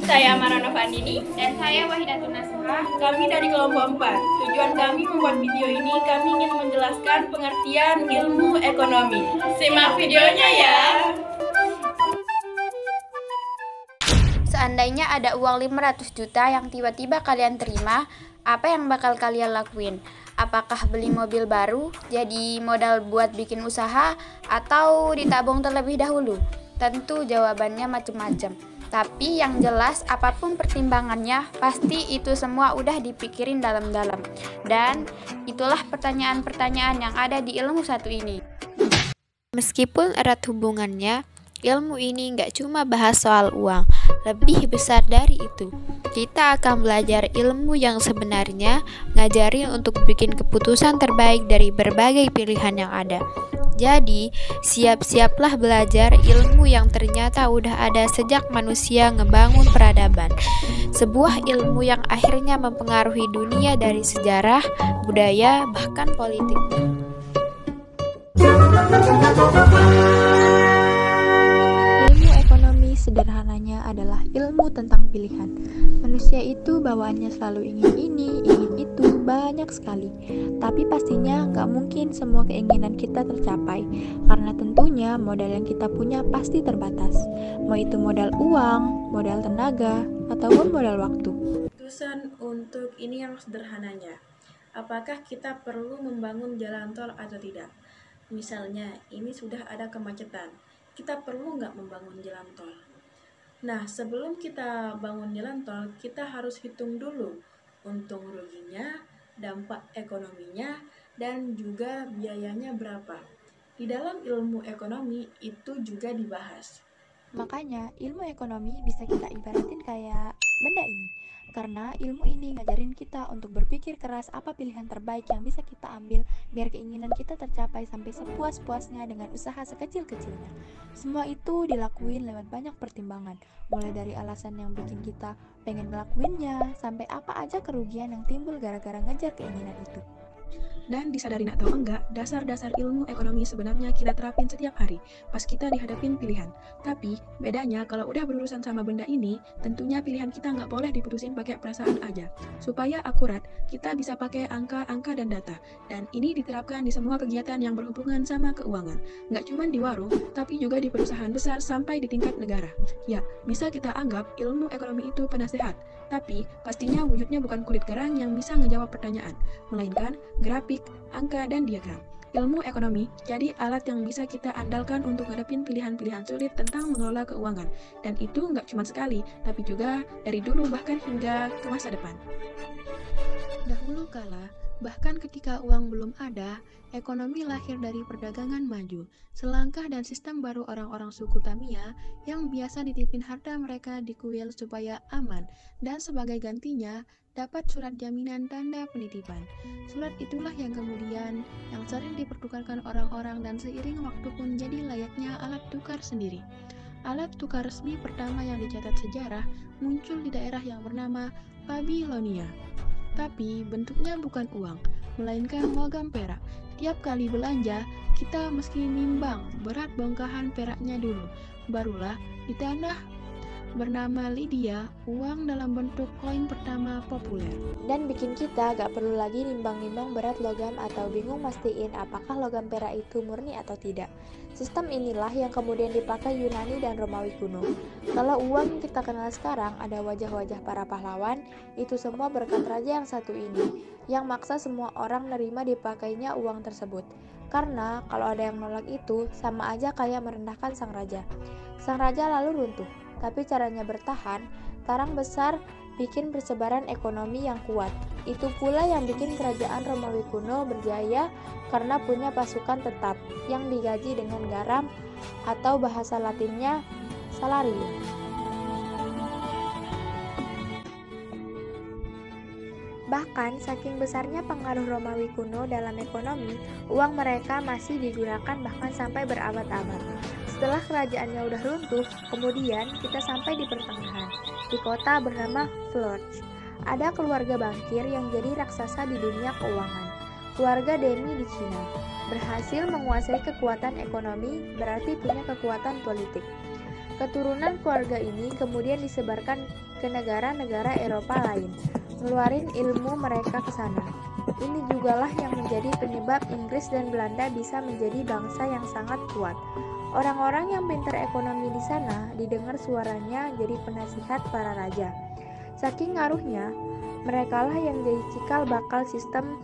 Saya Marana Fandini. Dan saya Wahidatun Nasra. Kami dari kelompok 4. Tujuan kami membuat video ini, kami ingin menjelaskan pengertian ilmu ekonomi. Simak videonya ya. Seandainya ada uang 500 juta yang tiba-tiba kalian terima, apa yang bakal kalian lakuin? Apakah beli mobil baru, jadi modal buat bikin usaha, atau ditabung terlebih dahulu? Tentu jawabannya macam-macam. Tapi yang jelas apapun pertimbangannya, pasti itu semua udah dipikirin dalam-dalam. Dan itulah pertanyaan-pertanyaan yang ada di ilmu satu ini. Meskipun erat hubungannya, ilmu ini nggak cuma bahas soal uang, lebih besar dari itu. Kita akan belajar ilmu yang sebenarnya, ngajarin untuk bikin keputusan terbaik dari berbagai pilihan yang ada. Jadi, siap-siaplah belajar ilmu yang ternyata udah ada sejak manusia ngebangun peradaban. Sebuah ilmu yang akhirnya mempengaruhi dunia dari sejarah, budaya, bahkan politik. Ilmu ekonomi sederhananya adalah ilmu tentang pilihan. Manusia itu bawaannya selalu ingin ini, ingin itu, banyak sekali. Tapi pastinya nggak mungkin semua keinginan kita tercapai, karena tentunya modal yang kita punya pasti terbatas. Mau itu modal uang, modal tenaga, ataupun modal waktu. Keputusan untuk ini yang sederhananya. Apakah kita perlu membangun jalan tol atau tidak? Misalnya, ini sudah ada kemacetan. Kita perlu nggak membangun jalan tol? Nah, sebelum kita bangun jalan tol, kita harus hitung dulu untung ruginya, dampak ekonominya, dan juga biayanya berapa. Di dalam ilmu ekonomi itu juga dibahas. Makanya ilmu ekonomi bisa kita ibaratin kayak benda ini. Karena ilmu ini ngajarin kita untuk berpikir keras apa pilihan terbaik yang bisa kita ambil biar keinginan kita tercapai sampai sepuas-puasnya dengan usaha sekecil-kecilnya. Semua itu dilakuin lewat banyak pertimbangan, mulai dari alasan yang bikin kita pengen ngelakuinnya, sampai apa aja kerugian yang timbul gara-gara ngejar keinginan itu. Dan disadarin atau enggak, dasar-dasar ilmu ekonomi sebenarnya kita terapin setiap hari pas kita dihadapin pilihan. Tapi bedanya kalau udah berurusan sama benda ini, tentunya pilihan kita nggak boleh diputusin pakai perasaan aja. Supaya akurat, kita bisa pakai angka-angka dan data. Dan ini diterapkan di semua kegiatan yang berhubungan sama keuangan. Nggak cuma di warung, tapi juga di perusahaan besar sampai di tingkat negara. Ya, bisa kita anggap ilmu ekonomi itu penasehat. Tapi pastinya wujudnya bukan kulit garang yang bisa ngejawab pertanyaan, melainkan grafik, angka, dan diagram. Ilmu ekonomi jadi alat yang bisa kita andalkan untuk ngadepin pilihan-pilihan sulit tentang mengelola keuangan. Dan itu nggak cuma sekali, tapi juga dari dulu bahkan hingga ke masa depan. Dahulu kala, bahkan ketika uang belum ada, ekonomi lahir dari perdagangan maju. Selangkah dan sistem baru orang-orang suku Tamiya yang biasa dititipin harta mereka di kuil supaya aman, dan sebagai gantinya dapat surat jaminan tanda penitipan. Surat itulah yang kemudian yang sering dipertukarkan orang-orang dan seiring waktu pun jadi layaknya alat tukar sendiri. Alat tukar resmi pertama yang dicatat sejarah muncul di daerah yang bernama Babilonia. Tapi bentuknya bukan uang, melainkan logam perak. Tiap kali belanja, kita mesti nimbang berat bongkahan peraknya dulu. Barulah di tanah bernama Lydia, uang dalam bentuk koin pertama populer. Dan bikin kita gak perlu lagi nimbang-nimbang berat logam atau bingung mastiin apakah logam perak itu murni atau tidak. Sistem inilah yang kemudian dipakai Yunani dan Romawi kuno. Kalau uang yang kita kenal sekarang ada wajah-wajah para pahlawan, itu semua berkat raja yang satu ini, yang maksa semua orang nerima dipakainya uang tersebut. Karena kalau ada yang nolak itu, sama aja kayak merendahkan sang raja. Sang raja lalu runtuh. Tapi caranya bertahan, karang besar bikin persebaran ekonomi yang kuat. Itu pula yang bikin kerajaan Romawi kuno berjaya karena punya pasukan tetap yang digaji dengan garam atau bahasa Latinnya salarium. Bahkan saking besarnya pengaruh Romawi kuno dalam ekonomi, uang mereka masih digunakan bahkan sampai berabad-abad. Setelah kerajaannya udah runtuh, kemudian kita sampai di pertengahan, di kota bernama Florch. Ada keluarga bankir yang jadi raksasa di dunia keuangan. Keluarga Demi di Cina. Berhasil menguasai kekuatan ekonomi berarti punya kekuatan politik. Keturunan keluarga ini kemudian disebarkan ke negara-negara Eropa lain, ngeluarin ilmu mereka ke sana. Ini jugalah yang menjadi penyebab Inggris dan Belanda bisa menjadi bangsa yang sangat kuat. Orang-orang yang pintar ekonomi di sana didengar suaranya jadi penasihat para raja. Saking ngaruhnya, merekalah yang jadi cikal bakal sistem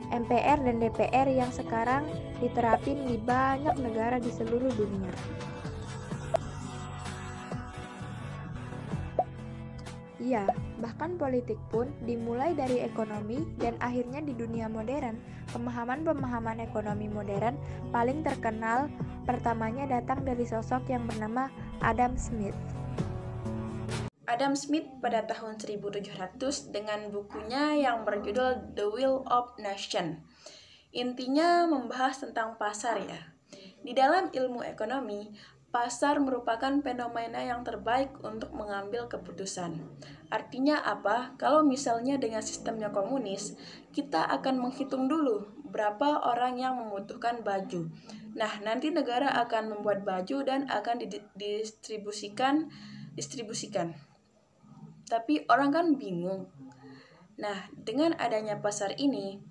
MPR dan DPR yang sekarang diterapin di banyak negara di seluruh dunia. Iya, bahkan politik pun dimulai dari ekonomi dan akhirnya di dunia modern, pemahaman-pemahaman ekonomi modern paling terkenal pertamanya datang dari sosok yang bernama Adam Smith. Adam Smith pada tahun 1700 dengan bukunya yang berjudul The Will of Nation. Intinya membahas tentang pasar ya. Di dalam ilmu ekonomi, pasar merupakan fenomena yang terbaik untuk mengambil keputusan. Artinya apa? Kalau misalnya dengan sistemnya komunis, kita akan menghitung dulu berapa orang yang membutuhkan baju. Nah, nanti negara akan membuat baju dan akan didistribusikan. Tapi orang kan bingung. Nah, dengan adanya pasar ini,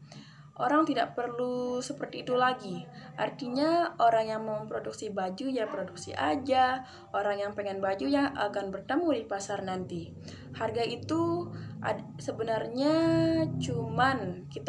orang tidak perlu seperti itu lagi. Artinya orang yang mau memproduksi baju ya produksi aja. Orang yang pengen baju ya akan bertemu di pasar nanti. Harga itu sebenarnya cuman kita